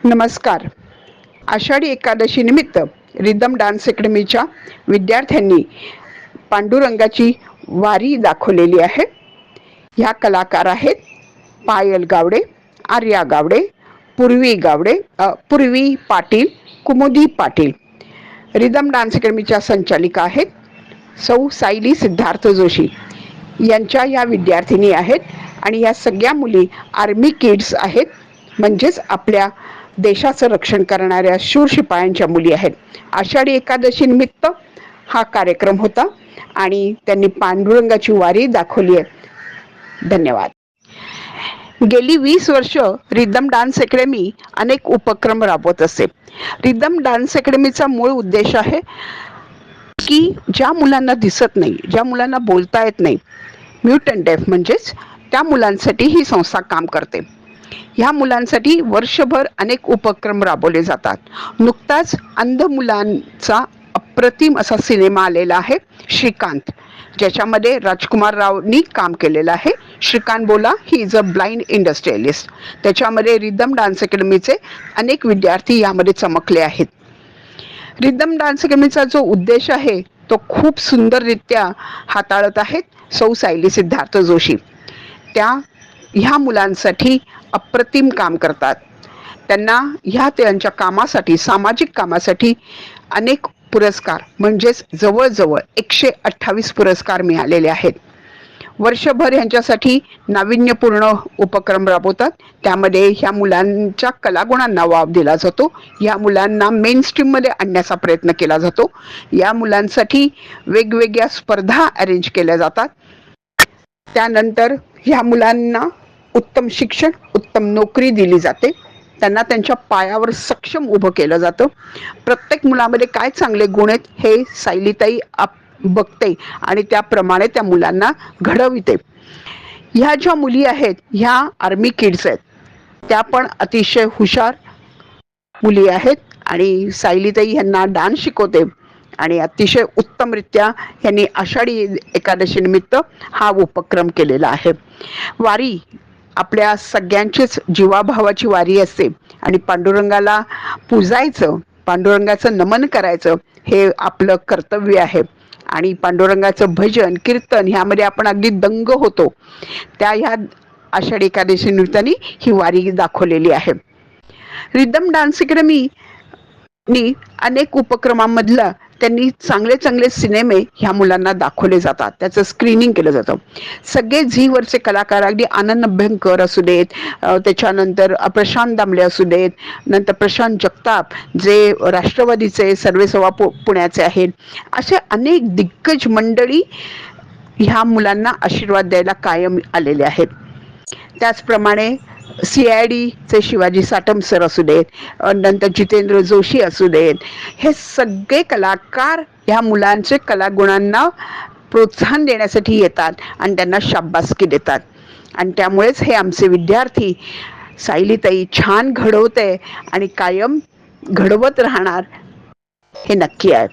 नमस्कार. आषाढी एकादशी निमित्त rhythm dance अकॅडमीच्या विद्यार्थ्यांनी पांडुरंगाची वारी दाखवलेली आहे. ह्या कलाकार आहेत पायल गावडे, आर्या गावडे, पूर्वी पाटील, कुमुदी पाटील. रिदम डान्स अकॅडमीच्या संचालिका आहेत सौ सायली सिद्धार्थ जोशी. यांच्या या विद्यार्थिनी आहेत आणि या सगळ्या मुली आर्मी किड्स आहेत, म्हणजेच आपल्या देशाचं रक्षण करणाऱ्या शूर शिपायांच्या मुली आहेत. आषाढी एकादशी निमित्त हा कार्यक्रम होता आणि त्यांनी पांडुरंगाची वारी दाखवली आहे. धन्यवाद. गेली 20 वर्ष रिदम डान्स अकॅडमी अनेक उपक्रम राबवत असते. रिदम डान्स अकॅडमीचा मूळ उद्देश आहे की ज्या मुलांना दिसत नाही, ज्या मुलांना बोलता येत नाही, म्यूट अँड डेफ म्हणजेच त्या मुलांसाठी ही संस्था काम करते. ह्या मुलांसाठी वर्षभर अनेक उपक्रम राबवले जातात. नुकताच अंध मुलांचा अप्रतिम असा सिनेमा आलेला आहे श्रीकांत, ज्याच्यामध्ये राजकुमार रावनी काम केलेलं आहे. श्रीकांत बोला he is a blind industrialist. त्याच्यामध्ये रिदम डान्स अकॅडमीचे अनेक विद्यार्थी यामध्ये चमकले आहेत. रिदम डान्स अकॅडमीचा जो उद्देश आहे तो खूप सुंदररित्या हाताळत आहेत सौ सायली सिद्धार्थ जोशी. ह्या मुलांसाठी अप्रतिम काम करतात. त्यांना त्यांच्या कामासाठी, सामाजिक कामासाठी अनेक पुरस्कार म्हणजेच जवळजवळ 128 पुरस्कार मिळालेले आहेत. वर्षभर ह्यांच्यासाठी नाविन्यपूर्ण उपक्रम राबवतात. त्यामध्ये ह्या मुलांच्या कलागुणांना वाव दिला जातो. या मुलांना मेन स्ट्रीममध्ये आणण्याचा प्रयत्न केला जातो. या मुलांसाठी वेगवेगळ्या स्पर्धा अरेंज केल्या जातात. त्यानंतर ह्या मुलांना उत्तम शिक्षण, उत्तम नोकरी दिली जाते. त्यांना त्यांच्या पायावर सक्षम उभं केलं जातं. प्रत्येक मुलामध्ये काय चांगले गुण आहेत हे सायलीताई बघते आणि त्याप्रमाणे त्या मुलांना घडविते. ह्या ज्या मुली आहेत ह्या आर्मी किड्स आहेत. त्या पण अतिशय हुशार मुली आहेत आणि सायलीताई यांना डान्स शिकवते आणि अतिशय उत्तमरित्या यांनी आषाढी एकादशी निमित्त हा उपक्रम केलेला आहे. वारी आपल्या सगळ्यांचीच जीवाभावाची वारी असते आणि पांडुरंगाला पूजायचं, पांडुरंगाचं नमन करायचं हे आपलं कर्तव्य आहे. आणि पांडुरंगाचं भजन कीर्तन ह्यामध्ये आपण अगदी दंग होतो. ह्या आषाढी एकादशी निमित्ताने ही वारी दाखवलेली आहे. रिदम डान्स अकॅडमी अनेक उपक्रमांमधला त्यांनी चांगले चांगले सिनेमे ह्या मुलांना दाखवले जातात. त्याचं स्क्रीनिंग केलं जातं. सगळे झीवरचे कलाकार, अगदी आनंद अभ्यंकर असू देत, त्याच्यानंतर प्रशांत दामले असू देत, नंतर प्रशांत जगताप जे राष्ट्रवादीचे सर्वेसर्वा पुण्याचे आहेत, असे अनेक दिग्गज मंडळी ह्या मुलांना आशीर्वाद द्यायला कायम आलेले आहेत. त्याचप्रमाणे CIDचे शिवाजी साटम सर असू देत, नंतर जितेंद्र जोशी असू देत, हे सगळे कलाकार ह्या मुलांचे कलागुणांना प्रोत्साहन देण्यासाठी येतात आणि त्यांना शाबासकी देतात. आणि त्यामुळेच हे आमचे विद्यार्थी सायलीताई छान घडवते आणि कायम घडवत राहणार हे नक्की आहे.